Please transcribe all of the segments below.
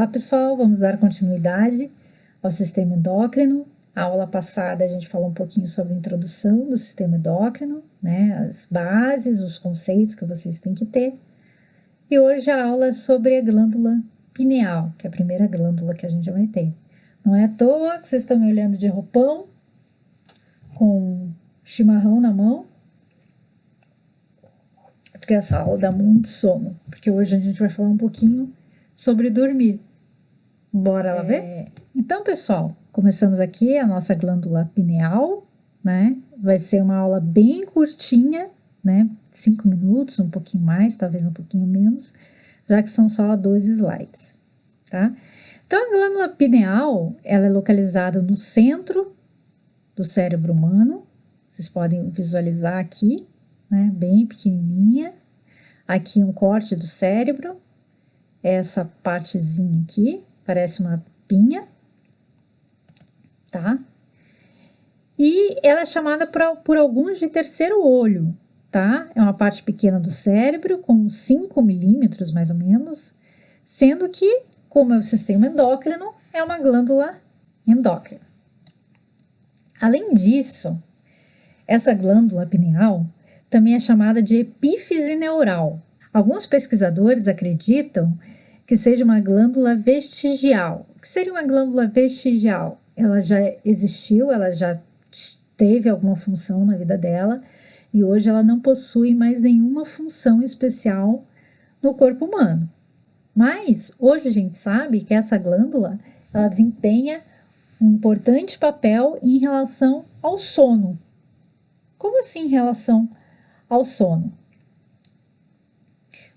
pessoal, vamos dar continuidade ao sistema endócrino. A aula passada a gente falou um pouquinho sobre a introdução do sistema endócrino, né, as bases, os conceitos que vocês têm que ter. E hoje a aula é sobre a glândula pineal, que é a primeira glândula que a gente vai ter. Não é à toa que vocês estão me olhando de roupão, com chimarrão na mão, porque essa aula dá muito sono, porque hoje a gente vai falar um pouquinho sobre dormir. Bora lá ver? Então, pessoal, começamos aqui a nossa glândula pineal, né? Vai ser uma aula bem curtinha, né? 5 minutos, um pouquinho mais, talvez um pouquinho menos, já que são só 12 slides, tá? Então, a glândula pineal, ela é localizada no centro do cérebro humano. Vocês podem visualizar aqui, né? Bem pequenininha. Aqui um corte do cérebro. Essa partezinha aqui, parece uma pinha, tá? E ela é chamada por alguns de terceiro olho, tá? É uma parte pequena do cérebro, com 5 milímetros mais ou menos, sendo que, como é o sistema endócrino, é uma glândula endócrina. Além disso, essa glândula pineal também é chamada de epífise neural. Alguns pesquisadores acreditam que seja uma glândula vestigial. O que seria uma glândula vestigial? Ela já existiu, ela já teve alguma função na vida dela e hoje ela não possui mais nenhuma função especial no corpo humano. Mas hoje a gente sabe que essa glândula ela desempenha um importante papel em relação ao sono. Como assim em relação ao sono?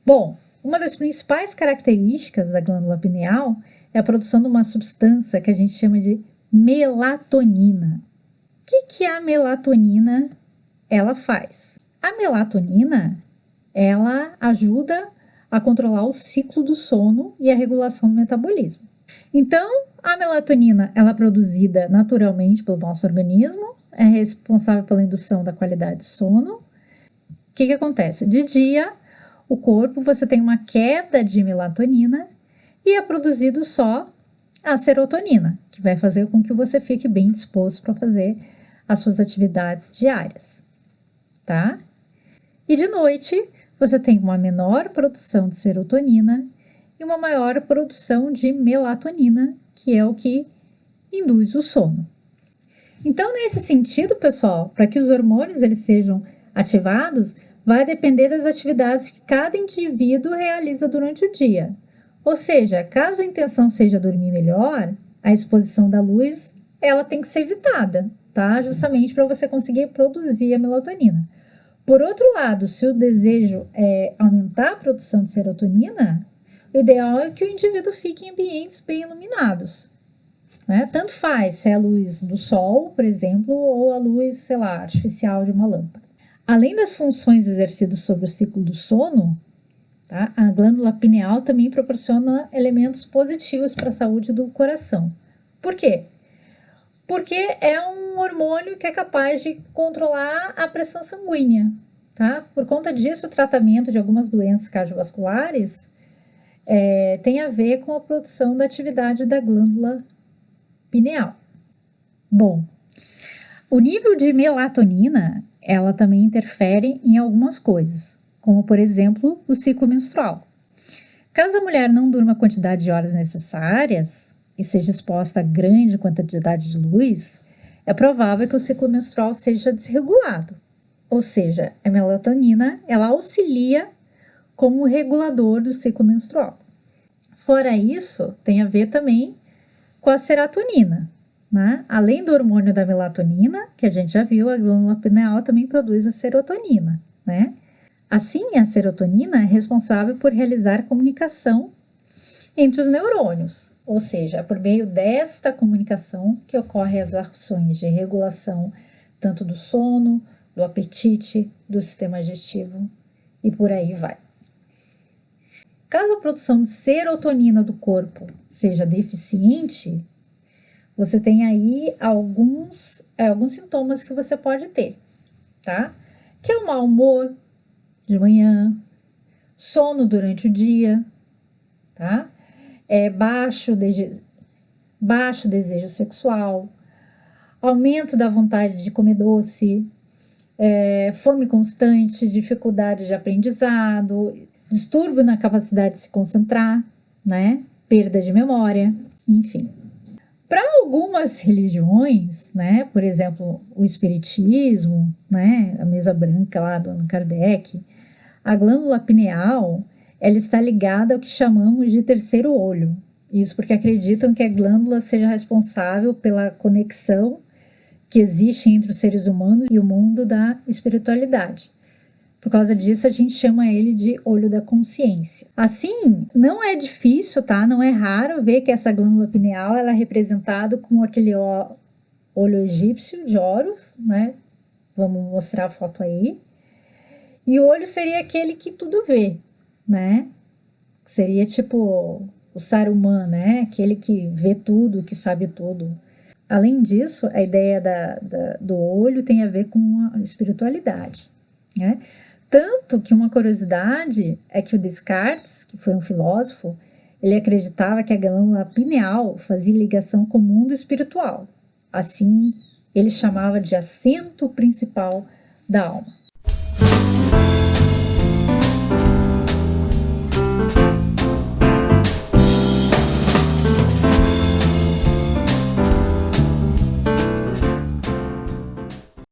Bom, uma das principais características da glândula pineal é a produção de uma substância que a gente chama de melatonina. O que a melatonina ela faz? A melatonina ela ajuda a controlar o ciclo do sono e a regulação do metabolismo. Então, a melatonina ela é produzida naturalmente pelo nosso organismo, é responsável pela indução da qualidade de sono. O que acontece? De dia, o corpo você tem uma queda de melatonina e é produzido só a serotonina, que vai fazer com que você fique bem disposto para fazer as suas atividades diárias, tá? E de noite, você tem uma menor produção de serotonina e uma maior produção de melatonina, que é o que induz o sono. Então, nesse sentido, pessoal, para que os hormônios eles sejam ativados, vai depender das atividades que cada indivíduo realiza durante o dia. Ou seja, caso a intenção seja dormir melhor, a exposição da luz, ela tem que ser evitada, tá? Justamente para você conseguir produzir a melatonina. Por outro lado, se o desejo é aumentar a produção de serotonina, o ideal é que o indivíduo fique em ambientes bem iluminados, né? Tanto faz se é a luz do sol, por exemplo, ou a luz, sei lá, artificial de uma lâmpada. Além das funções exercidas sobre o ciclo do sono, tá? A glândula pineal também proporciona elementos positivos para a saúde do coração. Por quê? Porque é um hormônio que é capaz de controlar a pressão sanguínea, tá? Por conta disso, o tratamento de algumas doenças cardiovasculares tem a ver com a produção da atividade da glândula pineal. Bom, o nível de melatonina, ela também interfere em algumas coisas, como, por exemplo, o ciclo menstrual. Caso a mulher não durma a quantidade de horas necessárias e seja exposta a grande quantidade de luz, é provável que o ciclo menstrual seja desregulado. Ou seja, a melatonina, ela auxilia como regulador do ciclo menstrual. Fora isso, tem a ver também com a serotonina, né? Além do hormônio da melatonina, que a gente já viu, a glândula pineal também produz a serotonina, né? Assim, a serotonina é responsável por realizar comunicação entre os neurônios, ou seja, é por meio desta comunicação que ocorrem as ações de regulação tanto do sono, do apetite, do sistema digestivo e por aí vai. Caso a produção de serotonina do corpo seja deficiente, você tem aí alguns sintomas que você pode ter, tá? Que é o mau humor de manhã, sono durante o dia, tá? baixo desejo sexual, aumento da vontade de comer doce, fome constante, dificuldade de aprendizado, distúrbio na capacidade de se concentrar, né? Perda de memória, enfim. Para algumas religiões, né, por exemplo, o espiritismo, né, a mesa branca lá do Allan Kardec, a glândula pineal, ela está ligada ao que chamamos de terceiro olho. Isso porque acreditam que a glândula seja responsável pela conexão que existe entre os seres humanos e o mundo da espiritualidade. Por causa disso, a gente chama ele de olho da consciência. Assim, não é difícil, tá? Não é raro ver que essa glândula pineal ela é representada como aquele olho egípcio de Horus, né? Vamos mostrar a foto aí. E o olho seria aquele que tudo vê, né? Seria tipo o Saruman, né? Aquele que vê tudo, que sabe tudo. Além disso, a ideia do olho tem a ver com a espiritualidade, né? Tanto que uma curiosidade é que o Descartes, que foi um filósofo, ele acreditava que a glândula pineal fazia ligação com o mundo espiritual. Assim, ele chamava de assento principal da alma.